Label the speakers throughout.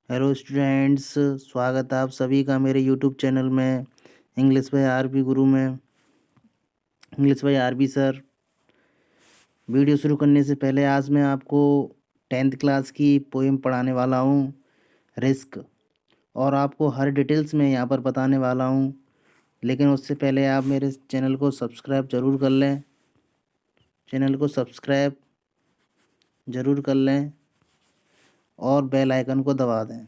Speaker 1: Hello students, स्वागत है आप सभी का मेरे यूट्यूब चैनल में इंग्लिश बाय आरबी गुरु में। English by RB sir. Video शुरू करने से पहले आज मैं आपको 10th क्लास की पोएम पढ़ाने वाला हूँ, रिस्क। और आपको हर डिटेल्स में यहाँ पर बताने वाला हूँ, लेकिन उससे पहले आप मेरे चैनल को सब्सक्राइब ज़रूर कर लें। चैनल को सब्सक्राइब ज़रूर कर लें और बेल आइकन को दबा दें।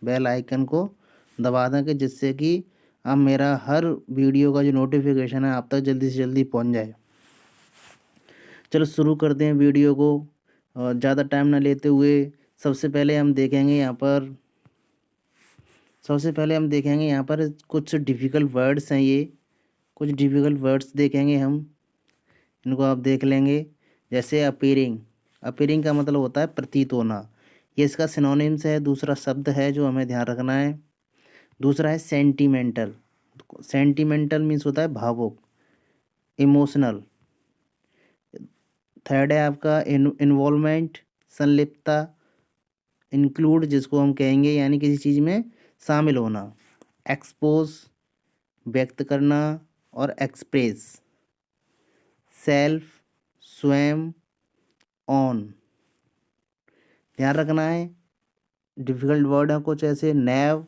Speaker 1: बेल आइकन को दबा दें कि जिससे कि अब मेरा हर वीडियो का जो नोटिफिकेशन है आप तक जल्दी से जल्दी पहुंच जाए। चलो शुरू करते हैं वीडियो को और ज़्यादा टाइम ना लेते हुए सबसे पहले हम देखेंगे यहाँ पर कुछ डिफ़िकल्ट वर्ड्स हैं। ये कुछ डिफ़िकल्ट वर्ड्स देखेंगे हम, इनको आप देख लेंगे। जैसे अपीयरिंग। अपीयरिंग का मतलब होता है प्रतीत होना। ये इसका सिनोनिम्स है, दूसरा शब्द है जो हमें ध्यान रखना है। दूसरा है सेंटिमेंटल। सेंटिमेंटल मीन्स होता है भावुक, इमोशनल। थर्ड है आपका इन्वॉल्वमेंट, संलिप्तता, इंक्लूड जिसको हम कहेंगे यानी किसी चीज़ में शामिल होना। एक्सपोज, व्यक्त करना और एक्सप्रेस। सेल्फ, स्वयं, ऑन। ध्यान रखना है। डिफ़िकल्ट वर्ड है कुछ ऐसे। नैव,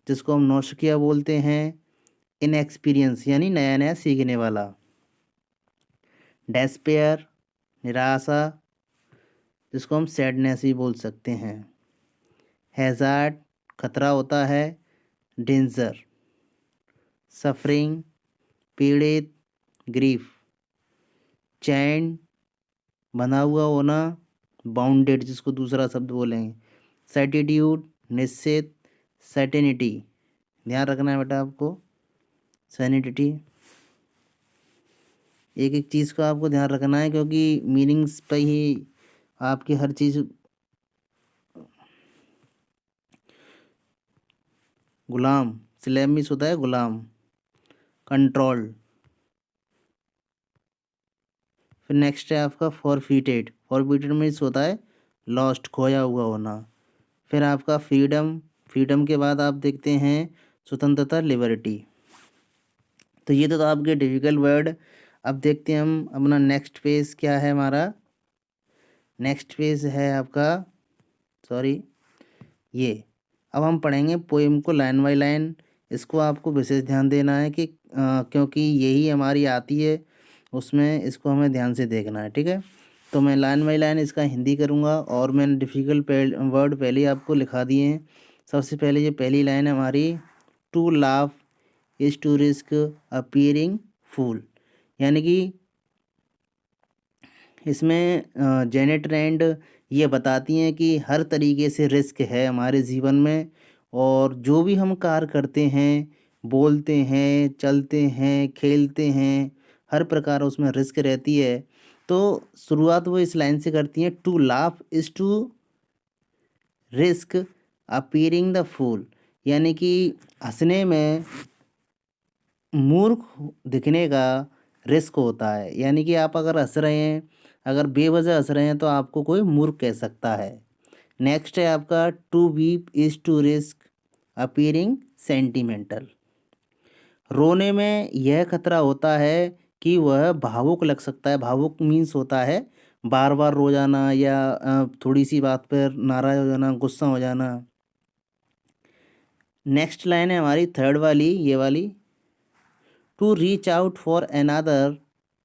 Speaker 1: जिसको हम नौसिखिया बोलते हैं। इनएक्सपीरियंस यानी नया नया सीखने वाला। डेस्पेयर, निराशा, जिसको हम सैडनेस भी बोल सकते हैं। हैज़ार्ड, खतरा होता है। डेंजर, सफरिंग, पीड़ित, ग्रीफ। चैन, बंधा हुआ होना। बाउंडेड, जिसको दूसरा शब्द बोलेंगे। सर्टिट्यूड, निश्चित। सर्टेनिटी, ध्यान रखना है बेटा आपको। सैनिटिटी, एक एक चीज़ को आपको ध्यान रखना है क्योंकि मीनिंग्स पे ही आपकी हर चीज़। गुलाम, स्लेव मीन्स होता है गुलाम। कंट्रोल। फिर नेक्स्ट है आपका फॉरफिटेड। फॉरफिटेड मीन्स होता है लॉस्ट, खोया हुआ होना। फिर आपका फ्रीडम। फ्रीडम के बाद आप देखते हैं स्वतंत्रता, लिबर्टी। तो ये तो आपके डिफिकल्ट वर्ड। अब देखते हैं हम अपना नेक्स्ट पेज क्या है हमारा। नेक्स्ट पेज है आपका, सॉरी, ये। अब हम पढ़ेंगे पोएम को लाइन बाय लाइन। इसको आपको विशेष ध्यान देना है कि क्योंकि यही हमारी आती है, उसमें इसको हमें ध्यान से देखना है, ठीक है। तो मैं लाइन बाय लाइन इसका हिंदी करूँगा और मैंने डिफ़िकल्ट वर्ड पहले ही आपको लिखा दिए हैं। सबसे पहले ये पहली लाइन है हमारी, to laugh is to risk appearing fool. यानी कि इसमें जेनेट रैंड ये बताती हैं कि हर तरीके से रिस्क है हमारे जीवन में। और जो भी हम कार्य करते हैं, बोलते हैं, चलते हैं, खेलते हैं, हर प्रकार उसमें रिस्क रहती है। तो शुरुआत वो इस लाइन से करती हैं, to laugh is to risk appearing the fool. यानी कि हंसने में मूर्ख दिखने का रिस्क होता है। यानी कि आप अगर हंस रहे हैं, अगर बेवजह हंस रहे हैं तो आपको कोई मूर्ख कह सकता है। नेक्स्ट है आपका, to weep is to risk appearing sentimental. रोने में यह खतरा होता है कि वह भावुक लग सकता है। भावुक मीन्स होता है बार बार रो जाना या थोड़ी सी बात पर नाराज़ हो जाना, गुस्सा हो जाना। नेक्स्ट लाइन है हमारी थर्ड वाली, ये वाली, to reach out for another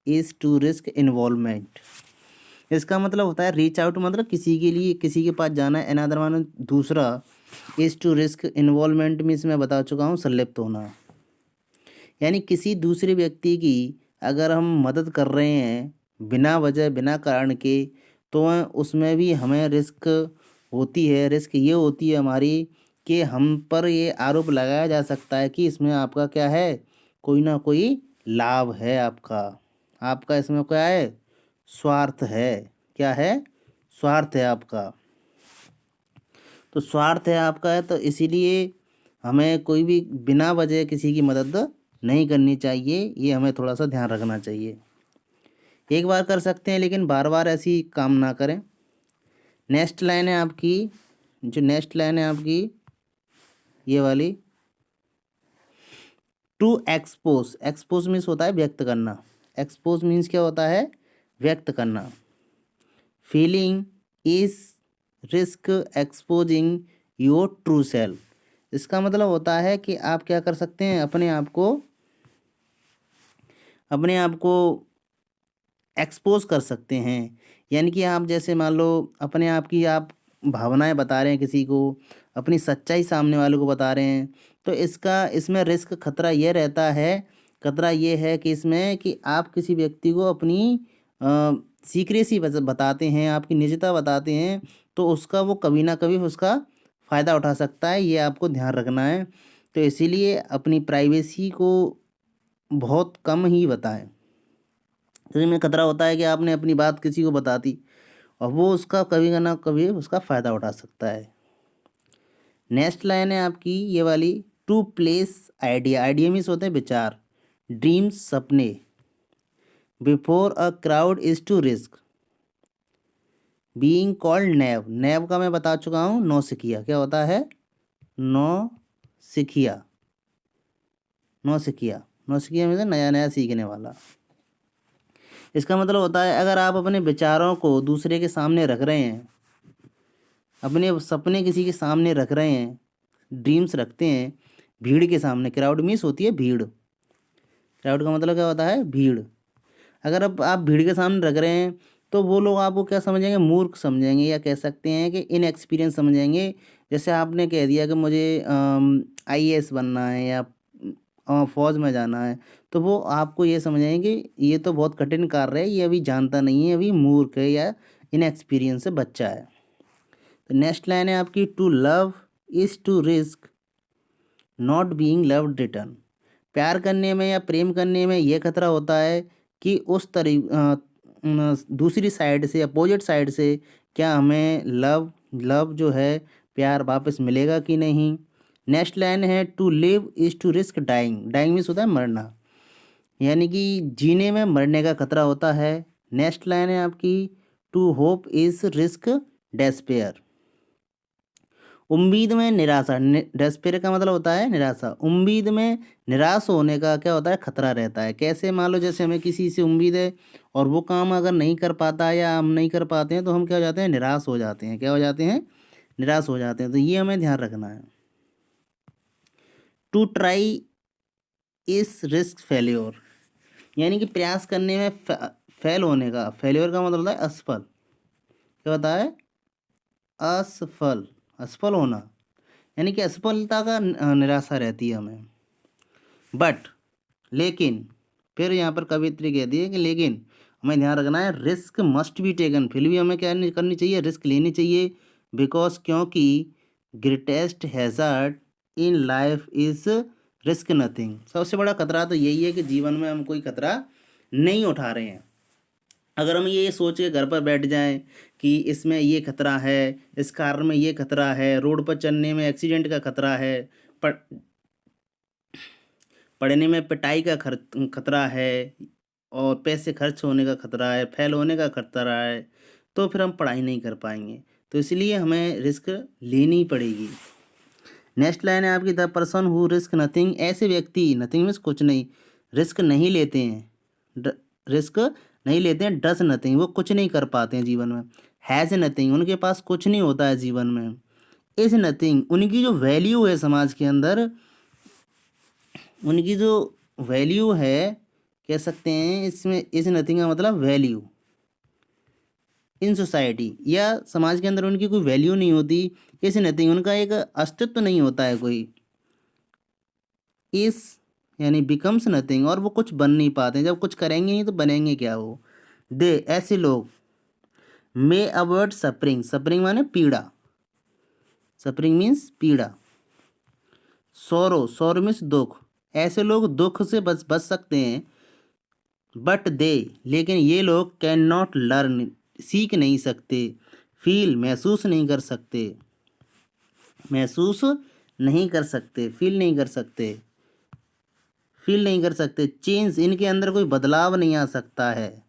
Speaker 1: is to risk involvement. इसका मतलब होता है रीच आउट मतलब किसी के लिए, किसी के पास जाना है। अनदर मानो दूसरा। Is to risk involvement means मैं बता चुका हूँ संलिप्त होना। यानी किसी दूसरे व्यक्ति की अगर हम मदद कर रहे हैं बिना वजह, बिना कारण के, तो उसमें भी हमें रिस्क होती है। रिस्क ये होती है हमारी कि हम पर ये आरोप लगाया जा सकता है कि इसमें आपका क्या है, कोई ना कोई लाभ है आपका। आपका इसमें क्या है, स्वार्थ है। क्या है, स्वार्थ है आपका। तो स्वार्थ है आपका है, तो इसीलिए हमें कोई भी बिना वजह किसी की मदद नहीं करनी चाहिए। ये हमें थोड़ा सा ध्यान रखना चाहिए। एक बार कर सकते हैं लेकिन बार बार ऐसी काम ना करें। नेक्स्ट लाइन है आपकी, जो नेक्स्ट लाइन है आपकी ये वाली, टू एक्सपोज, एक्सपोज मीन्स होता है व्यक्त करना, एक्सपोज मीन्स क्या होता है, व्यक्त करना। Feeling is risk exposing your true self, इसका मतलब होता है कि आप क्या कर सकते हैं, अपने आप को एक्सपोज कर सकते हैं। यानी कि आप जैसे मान लो अपने आप की आप भावनाएं बता रहे हैं किसी को, अपनी सच्चाई सामने वाले को बता रहे हैं, तो इसमें रिस्क खतरा ये रहता है, खतरा ये है कि इसमें कि आप किसी व्यक्ति को अपनी सीक्रेसी बताते हैं, आपकी निजता बताते हैं, तो उसका वो कभी ना कभी उसका फ़ायदा उठा सकता है, ये आपको ध्यान रखना है। तो इसीलिए अपनी प्राइवेसी को बहुत कम ही बताएं। तो इसमें खतरा होता है कि आपने अपनी बात किसी को बता दी और वो उसका कभी ना कभी उसका फ़ायदा उठा सकता है। नेक्स्ट लाइन है आपकी ये वाली, to place idea, idea means होते हैं विचार, ड्रीम्स सपने, before a crowd is to risk, being called naive, naive का मैं बता चुका हूँ, नौसिखिया, क्या होता है, नौसिखिया, नौसिखिया, नौसिखिया मीन्स नया नया सीखने वाला। इसका मतलब होता है अगर आप अपने विचारों को दूसरे के सामने रख रहे हैं, अपने सपने किसी के सामने रख रहे हैं, ड्रीम्स रखते हैं भीड़ के सामने, क्राउड मीन्स होती है भीड़, क्राउड का मतलब क्या होता है, भीड़। अगर अब आप भीड़ के सामने रख रहे हैं तो वो लोग आपको क्या समझेंगे, मूर्ख समझेंगे, या कह सकते हैं कि इनएक्सपीरियंस समझेंगे। जैसे आपने कह दिया कि मुझे आईएएस बनना है या फौज में जाना है, तो वो आपको ये समझेंगे कि ये तो बहुत कठिन कार्य है, ये अभी जानता नहीं है, अभी मूर्ख है या इनएक्सपीरियंस है, बच्चा है। तो नेक्स्ट लाइन है आपकी, to love is to risk not being loved return, प्यार करने में या प्रेम करने में ये खतरा होता है कि दूसरी साइड से, अपोजिट साइड से क्या हमें लव जो है प्यार वापस मिलेगा कि नहीं। नेक्स्ट लाइन है, to live is to risk dying, dying means होता है मरना, यानी कि जीने में मरने का खतरा होता है। नेक्स्ट लाइन है आपकी, to hope is risk despair, उम्मीद में निराशा, डेस्पेयर का मतलब होता है निराशा, उम्मीद में निराश होने का क्या होता है, खतरा रहता है। कैसे, मान लो जैसे हमें किसी से उम्मीद है और वो काम अगर नहीं कर पाता या हम नहीं कर पाते हैं तो हम क्या हो जाते हैं, निराश हो जाते हैं, क्या हो जाते हैं, निराश हो जाते हैं। तो ये हमें ध्यान रखना है। टू ट्राई इस रिस्क फेल्योर, यानी कि प्रयास करने में फेल होने का, फेल्योर का मतलब होता है असफल, क्या होता है, असफल, असफल होना, यानी कि असफलता का निराशा रहती है हमें। बट, लेकिन, फिर यहाँ पर कवित्री कहती है कि लेकिन हमें ध्यान रखना है, रिस्क मस्ट बी टेकन, फिर भी हमें क्या नहीं करनी चाहिए, रिस्क लेनी चाहिए। बिकॉज, क्योंकि greatest hazard in life is risk nothing, सबसे बड़ा खतरा तो यही है कि जीवन में हम कोई खतरा नहीं उठा रहे हैं। अगर हम ये सोच के घर पर बैठ जाएं कि इसमें ये खतरा है, इस कार में ये खतरा है, रोड पर चलने में एक्सीडेंट का खतरा है, पढ़ने में पिटाई का खतरा है, और पैसे खर्च होने का खतरा है, फेल होने का खतरा है, तो फिर हम पढ़ाई नहीं कर पाएंगे। तो इसलिए हमें रिस्क लेनी पड़ेगी। नेक्स्ट लाइन है आपकी, the person who risk nothing, ऐसे व्यक्ति, नथिंग मीन्स कुछ नहीं, रिस्क नहीं लेते हैं, रिस्क नहीं लेते हैं, डस नथिंग, वो कुछ नहीं कर पाते हैं जीवन में, हैज़ नथिंग, उनके पास कुछ नहीं होता है जीवन में, इज नथिंग, उनकी जो वैल्यू है समाज के अंदर, उनकी जो वैल्यू है, कह सकते हैं इसमें इज नथिंग का मतलब वैल्यू इन सोसाइटी, या समाज के अंदर उनकी कोई वैल्यू नहीं होती, इज नथिंग, उनका एक अस्तित्व नहीं होता है कोई, इस यानी बिकम्स नथिंग, और वो कुछ बन नहीं पाते, जब कुछ करेंगे नहीं तो बनेंगे क्या वो। दे, ऐसे लोग, मे अवॉइड सफरिंग, सफरिंग माने पीड़ा, सफरिंग मीन्स पीड़ा, सोरो मीन्स दुख, ऐसे लोग दुख से बच सकते हैं। बट दे, लेकिन ये लोग कैन नॉट लर्न, सीख नहीं सकते, फील, महसूस नहीं कर सकते, महसूस नहीं कर सकते, फील नहीं कर सकते, चेंज, इनके अंदर कोई बदलाव नहीं आ सकता है,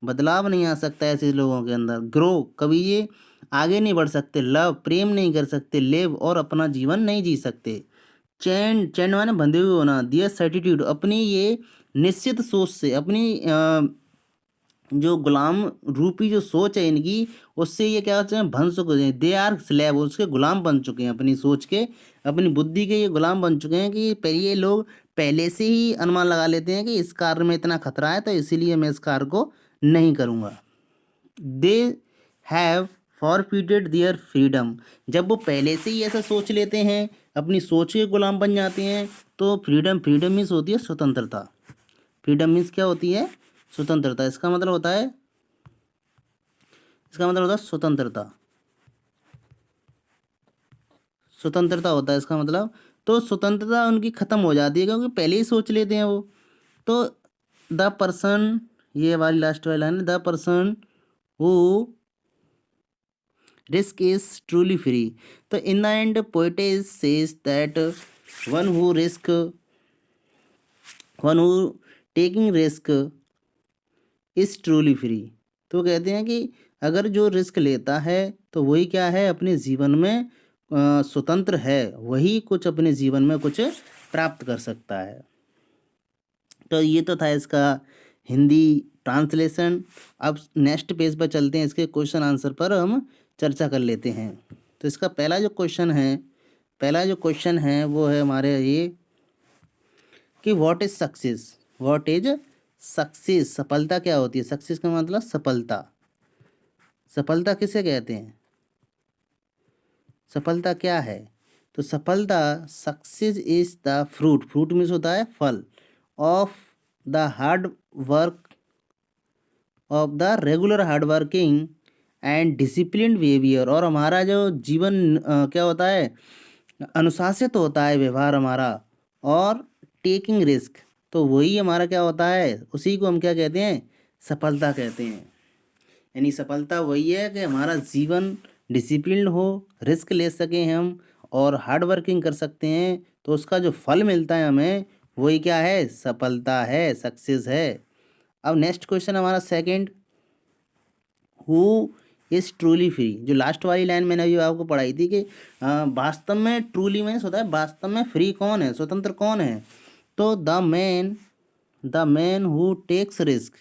Speaker 1: बदलाव नहीं आ सकता है ऐसे लोगों के अंदर। ग्रो, कभी ये आगे नहीं बढ़ सकते, लव प्रेम नहीं कर सकते, लिव और अपना जीवन नहीं जी सकते। चैन चैन माने बंधे हुए होना, दियर सर्टिट्यूड अपनी ये निश्चित सोच से, अपनी जो गुलाम रूपी जो सोच है इनकी, उससे ये क्या होते हैं, बन चुके हैं। दे आर स्लेव, उसके गुलाम बन चुके हैं, अपनी सोच के, अपनी बुद्धि के ये गुलाम बन चुके हैं कि पहले ये लोग पहले से ही अनुमान लगा लेते हैं कि इस कार्य में इतना खतरा है, तो इसीलिए मैं इस कार्य को नहीं करूँगा। They have forfeited their freedom, जब वो पहले से ही ऐसा सोच लेते हैं, अपनी सोच के गुलाम बन जाते हैं, तो फ्रीडम फ्रीडम मीन्स होती है स्वतंत्रता। फ्रीडम मीन्स क्या होती है, स्वतंत्रता। इसका मतलब होता है स्वतंत्रता, स्वतंत्रता होता है इसका मतलब। तो स्वतंत्रता उनकी खत्म हो जाती है क्योंकि पहले ही सोच लेते हैं वो। तो द पर्सन, ये वाली लास्ट वाली लाइन है, the person who risk is truly free. तो in the end poetess says that one who risk, one who taking risk is truly free. तो कहते हैं कि अगर जो रिस्क लेता है तो वही क्या है, अपने जीवन में स्वतंत्र है, वही कुछ अपने जीवन में कुछ प्राप्त कर सकता है। तो ये तो था इसका हिंदी ट्रांसलेशन। अब नेक्स्ट पेज पर चलते हैं, इसके क्वेश्चन आंसर पर हम चर्चा कर लेते हैं। तो इसका पहला जो क्वेश्चन है वो है हमारे ये कि what is success, what is success, सफलता क्या होती है। सक्सेस का मतलब सफलता, सफलता किसे कहते हैं, सफलता क्या है। तो सफलता, success is the fruit, fruit means होता है फल, of the hard work, of the regular hard working and discipline behaviour. और हमारा जो जीवन क्या होता है, अनुशासित होता है व्यवहार हमारा, और टेकिंग रिस्क, तो वही हमारा क्या होता है, उसी को हम क्या कहते हैं, सफलता कहते हैं। यानी सफलता वही है कि हमारा जीवन डिसिप्लिन हो, रिस्क ले सकें हम, और हार्ड वर्किंग कर सकते हैं, तो उसका जो फल मिलता है हमें, वही क्या है, सफलता है, सक्सेस है। अब नेक्स्ट क्वेश्चन हमारा second, who is truly free. जो लास्ट वाली लाइन मैंने अभी आपको पढ़ाई थी कि वास्तव में ट्रूली मीन्स होता है वास्तव में, फ्री कौन है, स्वतंत्र कौन है। तो the man who takes risk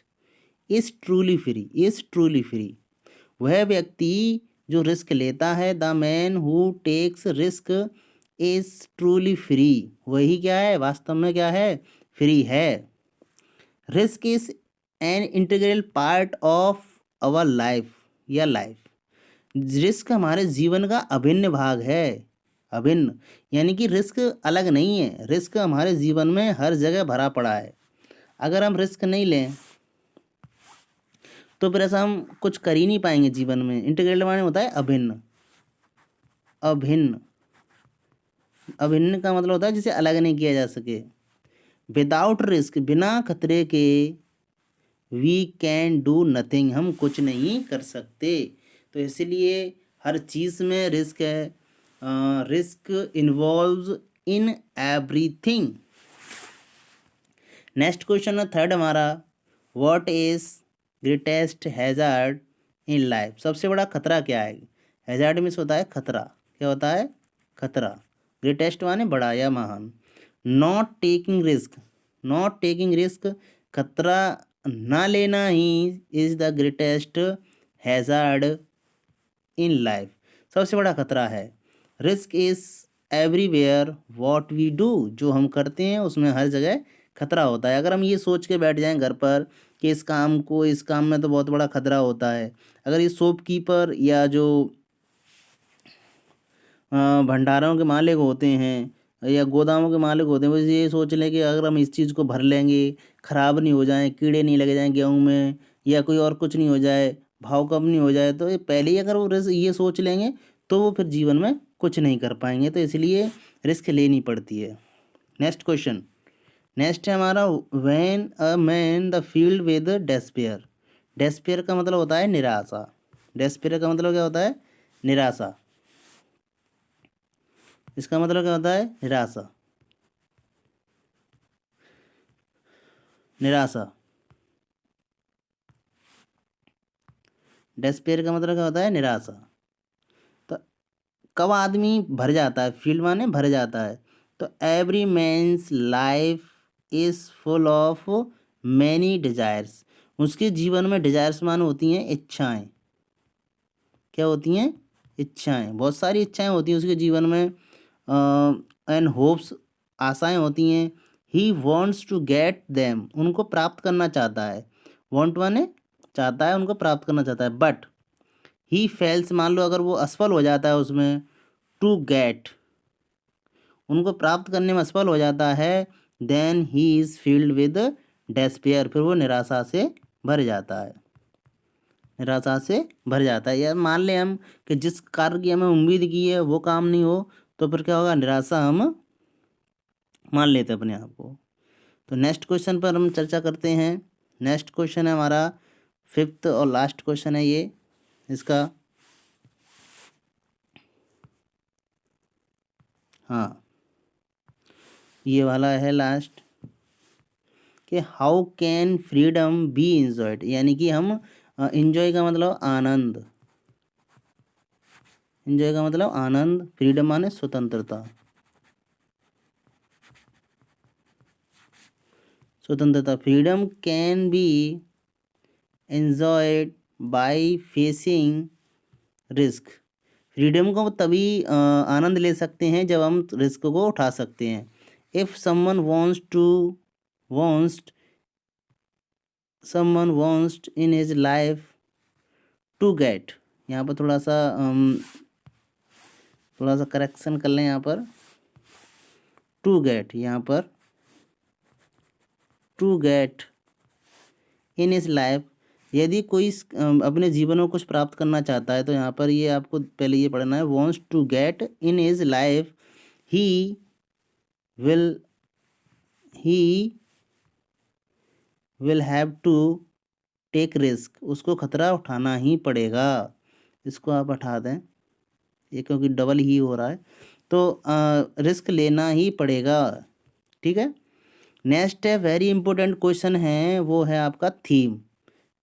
Speaker 1: is truly free, is truly free. वह व्यक्ति जो रिस्क लेता है, the man who takes risk is truly free, वही क्या है, वास्तव में क्या है, फ्री है। Risk is an integral part of our life, या लाइफ, रिस्क हमारे जीवन का अभिन्न भाग है, अभिन्न, यानी कि रिस्क अलग नहीं है, रिस्क हमारे जीवन में हर जगह भरा पड़ा है। अगर हम रिस्क नहीं लें तो फिर ऐसा हम कुछ कर ही नहीं पाएंगे जीवन में। इंटीग्रेटेड माने होता है अभिन्न, अभिन्न, अभिन्न का मतलब होता है जिसे अलग नहीं किया जा सके। विदाउट रिस्क, बिना खतरे के, वी कैन डू नथिंग, हम कुछ नहीं कर सकते। तो इसलिए हर चीज़ में रिस्क है, risk involves in everything. Next question है थर्ड हमारा, what is greatest hazard in life, सबसे बड़ा खतरा क्या है। हैजार्ड मीन्स होता है खतरा, क्या होता है, खतरा। ग्रेटेस्ट माने बड़ा या महान। Not taking risk, not taking risk, खतरा ना लेना ही is the greatest hazard in life, सबसे बड़ा खतरा है। Risk is everywhere what we do, जो हम करते हैं उसमें हर जगह खतरा होता है। अगर हम ये सोच के बैठ जाएं घर पर कि इस काम में तो बहुत बड़ा खतरा होता है, अगर ये शॉपकीपर या जो भंडारों के मालिक होते हैं या गोदामों के मालिक होते हैं, वो ये सोच लें कि अगर हम इस चीज़ को भर लेंगे, ख़राब नहीं हो जाए, कीड़े नहीं लगे जाएँ गेहूँ में, या कोई और कुछ नहीं हो जाए, भाव कम नहीं हो जाए, तो ये पहले ही अगर वो ये सोच लेंगे तो वो फिर जीवन में कुछ नहीं कर पाएंगे। तो इसलिए रिस्क लेनी पड़ती है। नेक्स्ट क्वेश्चन, नेक्स्ट है हमारा, when a man the field with despair. Despair का मतलब होता है निराशा, डेस्पेयर का मतलब क्या होता है, निराशा। इसका मतलब क्या होता है, निराशा, निराशा। डेस्पेयर का मतलब क्या होता है, निराशा। कब आदमी भर जाता है, फील्ड माने भर जाता है। तो every man's life is full of many desires, उसके जीवन में डिजायर्स माने होती हैं इच्छाएं। क्या होती हैं? इच्छाएं, बहुत सारी इच्छाएं होती हैं उसके जीवन में। एंड होप्स, आशाएं होती हैं। He wants to get them, उनको प्राप्त करना चाहता है। वॉन्ट माने चाहता है, उनको प्राप्त करना चाहता है। बट ही फेल्स, मान लो अगर वो असफल हो जाता है उसमें, टू गेट, उनको प्राप्त करने में असफल हो जाता है, then he is filled with despair, फिर वो निराशा से भर जाता है। निराशा से भर जाता है। या मान लें हम कि जिस कार्य की हमें उम्मीद की है वो काम नहीं हो, तो फिर क्या होगा, निराशा हम मान लेते हैं अपने आप को। तो नेक्स्ट क्वेश्चन पर हम चर्चा करते हैं। नेक्स्ट क्वेश्चन है हमारा 5th और लास्ट क्वेश्चन है ये इसका। हाँ, ये वाला है लास्ट, कि how can freedom B enjoyed, यानी कि हम इंजॉय का मतलब आनंद, इंजॉय का मतलब आनंद, फ्रीडम माने स्वतंत्रता, स्वतंत्रता। Freedom can be enjoyed by facing risk, freedom को तभी आनंद ले सकते हैं जब हम रिस्क को उठा सकते हैं। If wants someone wants in his life to get, यहाँ पर थोड़ा सा करेक्शन कर लें यहाँ पर, टू गेट, यहाँ पर to get in his life, यदि कोई अपने जीवन में कुछ प्राप्त करना चाहता है, तो यहाँ पर ये आपको पहले ये पढ़ना है, wants to get in his life, he will have to take risk, उसको खतरा उठाना ही पड़ेगा। इसको आप हटा दें, ये क्योंकि डबल ही हो रहा है, तो रिस्क लेना ही पड़ेगा। ठीक है। नेक्स्ट है वेरी इंपॉर्टेंट क्वेश्चन है, वो है आपका थीम।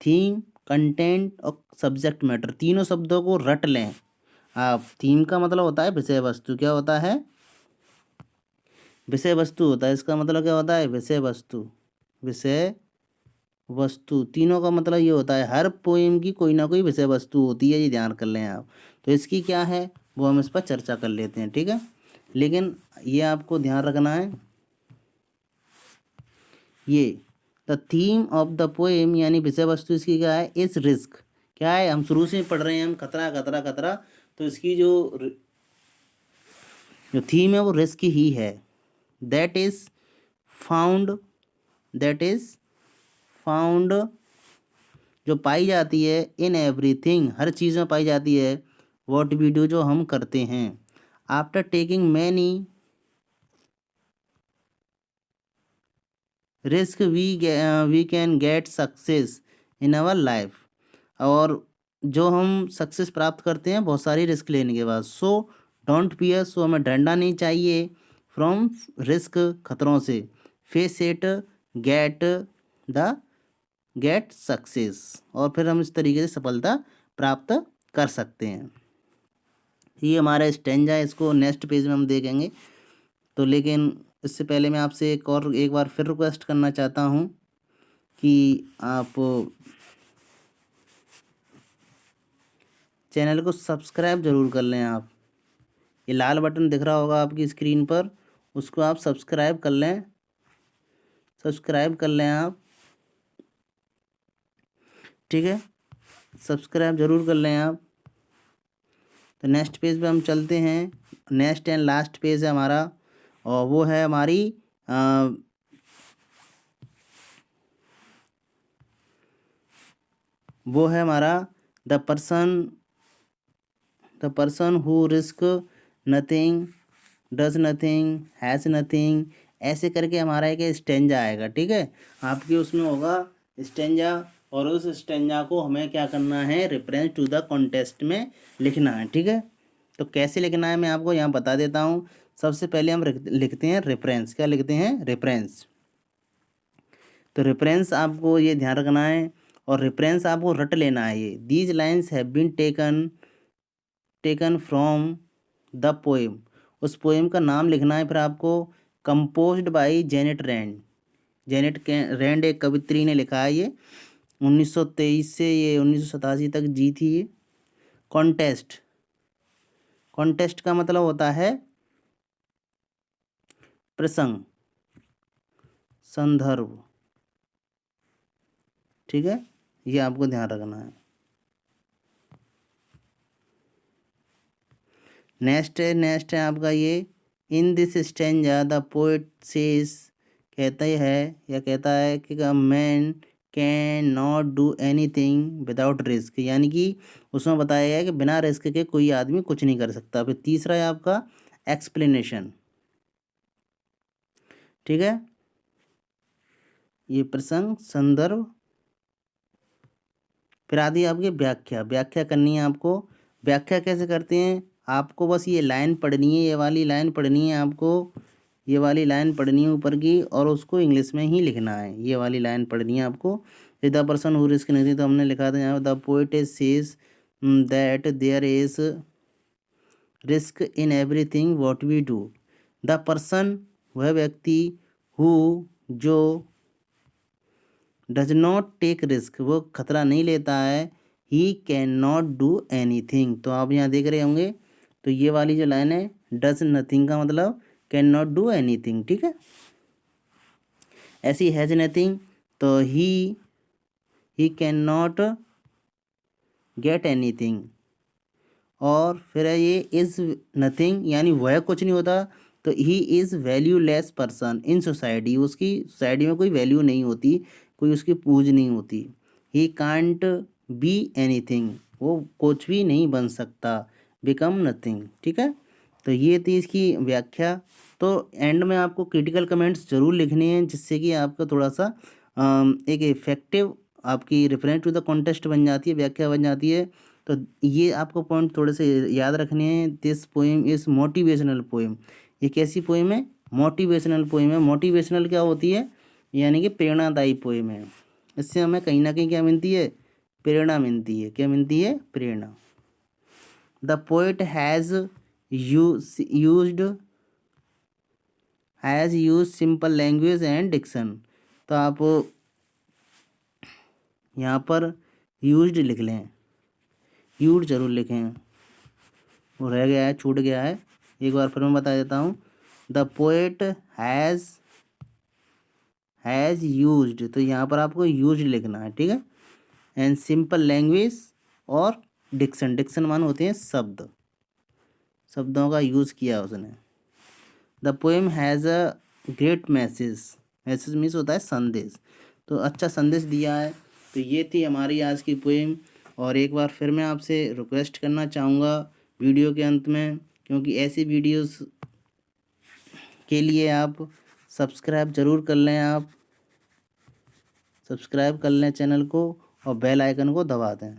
Speaker 1: थीम, कंटेंट और सब्जेक्ट मैटर, तीनों शब्दों को रट लें आप। थीम का मतलब होता है विषय वस्तु, क्या होता है? विषय वस्तु होता है। इसका मतलब क्या होता है? विषय वस्तु, विषय वस्तु। तीनों का मतलब ये होता है, हर पोएम की कोई ना कोई विषय वस्तु होती है, ये ध्यान कर लें आप। तो इसकी क्या है वो हम इस पर चर्चा कर लेते हैं, ठीक है। लेकिन ये आपको ध्यान रखना है, ये the theme of the poem, यानी विषय वस्तु इसकी क्या है? इस रिस्क, क्या है? हम शुरू से पढ़ रहे हैं हम, खतरा खतरा खतरा, तो इसकी जो थीम है वो रिस्क ही है। That is found, that is found, जो पाई जाती है, इन एवरीथिंग, हर चीज़ में पाई जाती है, व्हाट वी डू, जो हम करते हैं। After taking many risk we can get success in our life, और जो हम सक्सेस प्राप्त करते हैं बहुत सारी रिस्क लेने के बाद। सो डोंट फियर, सो हमें डरना नहीं चाहिए, फ्रॉम रिस्क, खतरों से। Face it, get the get success, और फिर हम इस तरीके से सफलता प्राप्त कर सकते हैं। ये हमारा स्टेंजा है, इसको नेक्स्ट पेज में हम देखेंगे। तो लेकिन इससे पहले मैं आपसे एक बार फिर रिक्वेस्ट करना चाहता हूँ कि आप चैनल को सब्सक्राइब ज़रूर कर लें। आप, ये लाल बटन दिख रहा होगा आपकी स्क्रीन पर, उसको आप सब्सक्राइब कर लें, सब्सक्राइब कर लें आप, ठीक है। सब्सक्राइब ज़रूर कर लें आप। तो नेक्स्ट पेज पे हम चलते हैं। नेक्स्ट एंड लास्ट पेज है हमारा, और वो है हमारी वो है हमारा the person who risk nothing, does nothing, has nothing, ऐसे करके हमारा एक स्टेंजा आएगा, ठीक है। आपके उसमें होगा स्टेंजा, और उस स्टेंजा को हमें क्या करना है? रेफरेंस टू द कॉन्टेस्ट में लिखना है, ठीक है। तो कैसे लिखना है मैं आपको यहाँ बता देता हूँ। सबसे पहले हम लिखते हैं रेफरेंस। क्या लिखते हैं? रेफरेंस। तो रेफरेंस आपको ये ध्यान रखना है, और रेफरेंस आपको रट लेना है। ये these lines have been taken from the poem, उस पोएम का नाम लिखना है फिर आपको। Composed by Janet Rand, Rand एक कवित्री ने लिखा है ये। 1923 से ये 1987 तक जी थी ये। कॉन्टेस्ट, कॉन्टेस्ट का मतलब होता है प्रसंग, संदर्भ, ठीक है, ये आपको ध्यान रखना है। नेक्स्ट है आपका ये, in this stanza the poet says, कहता है कि man can not do anything without risk, यानी कि उसमें बताया गया है कि बिना रिस्क के कोई आदमी कुछ नहीं कर सकता। फिर तीसरा है आपका एक्सप्लेनेशन, ठीक है, ये प्रसंग, संदर्भ। फिर आदि आपकी व्याख्या, व्याख्या करनी है आपको। व्याख्या कैसे करते हैं, आपको बस ये लाइन पढ़नी है, ये वाली लाइन पढ़नी है आपको, ये वाली लाइन पढ़नी है ऊपर की, और उसको इंग्लिश में ही लिखना है। ये वाली लाइन पढ़नी है आपको। द पर्सन हु रिस्क नहीं, तो हमने लिखा था यहाँ, the poet says that there is risk in everything what we do. The person, वह व्यक्ति, हु, जो, डज नॉट टेक रिस्क, वो खतरा नहीं लेता है, he can not do anything. तो आप यहाँ देख रहे होंगे, तो ये वाली जो लाइन है, डज नथिंग का मतलब कैन नॉट डू एनीथिंग, ठीक है। ऐसी हैज नथिंग, तो he can not get anything. और फिर है ये इज़ नथिंग, यानी वह कुछ नहीं होता, तो he is valueless person in society, उसकी सोसाइटी में कोई वैल्यू नहीं होती, कोई उसकी पूज नहीं होती। ही कांट बी एनीथिंग, वो कुछ भी नहीं बन सकता, बिकम नथिंग, ठीक है। तो ये थी इसकी व्याख्या। तो एंड में आपको क्रिटिकल कमेंट्स जरूर लिखने हैं, जिससे कि आपका थोड़ा सा एक इफेक्टिव आपकी रेफरेंस टू द कॉन्टेस्ट बन जाती है, व्याख्या बन जाती है। तो ये आपको पॉइंट थोड़े से याद रखने हैं। This poem is motivational poem, ये कैसी पोएम है, मोटिवेशनल पोएम है। मोटिवेशनल क्या होती है, यानी कि प्रेरणादायी पोएम है। इससे हमें कहीं ना कहीं क्या मिलती है, प्रेरणा मिलती है। क्या मिलती है, प्रेरणा। The poet has use simple language and diction. तो आप यहाँ पर यूज्ड लिख लें, यूज जरूर लिखें, वो रह गया है, छूट गया है। एक बार फिर मैं बता देता हूँ। द पोएट हैज़ यूज्ड, तो यहाँ पर आपको यूज लिखना है, ठीक है। एंड सिंपल लैंग्वेज और डिक्शन, डिक्शन मान होते हैं शब्द, शब्दों का यूज़ किया उसने। The poem has a great message, message means होता है संदेश, तो अच्छा संदेश दिया है। तो ये थी हमारी आज की पोएम। और एक बार फिर मैं आपसे रिक्वेस्ट करना चाहूँगा वीडियो के अंत में, क्योंकि ऐसी वीडियोस के लिए आप सब्सक्राइब ज़रूर कर लें, आप सब्सक्राइब कर लें चैनल को और बेल आइकन को दबा दें।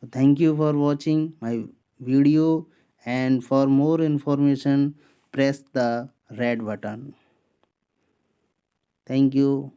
Speaker 1: Thank you for watching my video, and for more information press the red button. Thank you.